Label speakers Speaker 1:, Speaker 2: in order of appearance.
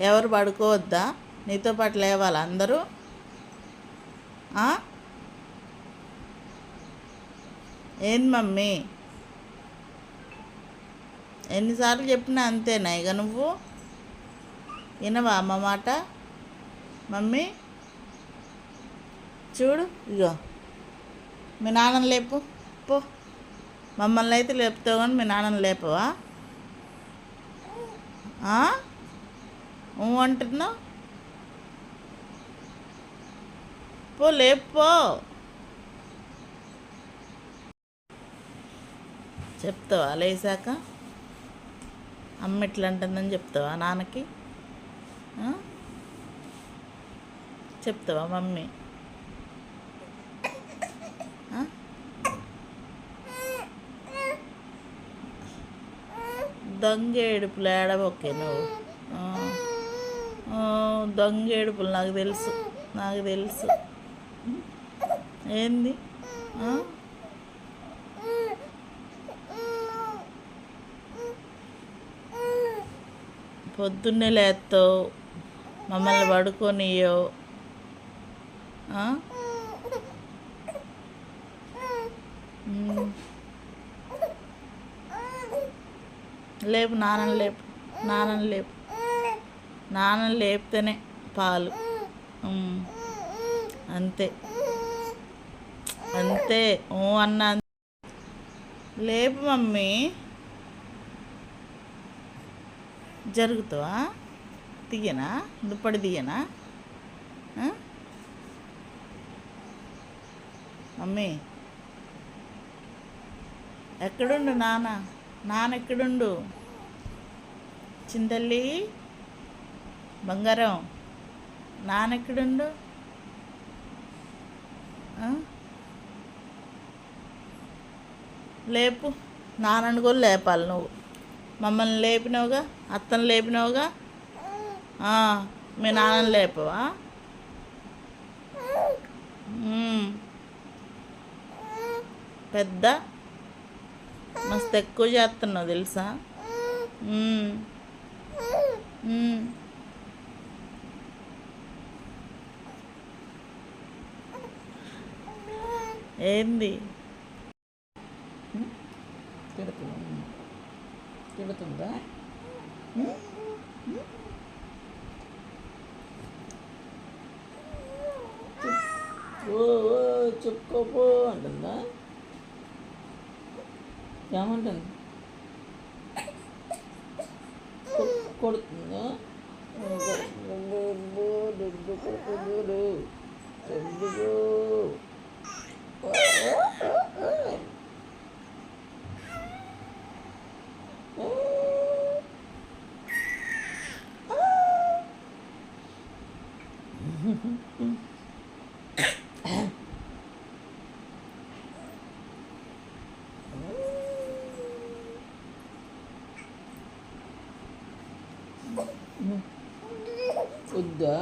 Speaker 1: ఎవరు పడుకోవద్దా? నీతో పాటు లేవాలి అందరూ? ఏంది మమ్మీ? ఎన్నిసార్లు చెప్పినా అంతేనా ఇక నువ్వు? వినవా అమ్మ మాట? మమ్మీ చూడు, ఇగో మీ నాన్నని లేపు పో. మమ్మల్ని అయితే లేపుతావు కానీ మీ నాన్నని లేపవా? అంటున్నావు? పో, లేపో. చెప్తావా లేసాక? అమ్మ ఇట్లా అంటుందని చెప్తావా నాన్నకి? చెప్తావా మమ్మీ? దొంగ ఏడుపులు ఏడవకే నువ్వు. దొంగ ఏడుపులు నాకు తెలుసు. ఏంది? పొద్దున్నే లేస్తావు, మమ్మల్ని పడుకోనియో. లేపు, నాన్నని లేపితేనే పాలు. అంతే అన్నా. లేపు మమ్మీ. జరుగుతావా? తీయనా? దుప్పటి తీయనా? మమ్మీ ఎక్కడుండు నాన్న ఎక్కడుండు? చింతల్లి బంగారం, నాన్న ఎక్కడుండు? లేపు, నాన్నని కూడా లేపాలి నువ్వు. మమ్మల్ని లేపినావుగా, అత్తను లేపినావుగా, మీ నాన్నని లేపవా? పెద్ద మస్తు ఎక్కువ చేస్తున్నావు తెలుసా? ఏంది? తిడుతుందా? చెప్పుకోపో అంటుందా? ఏమంటుంది? కొడుతుందా? వద్దా?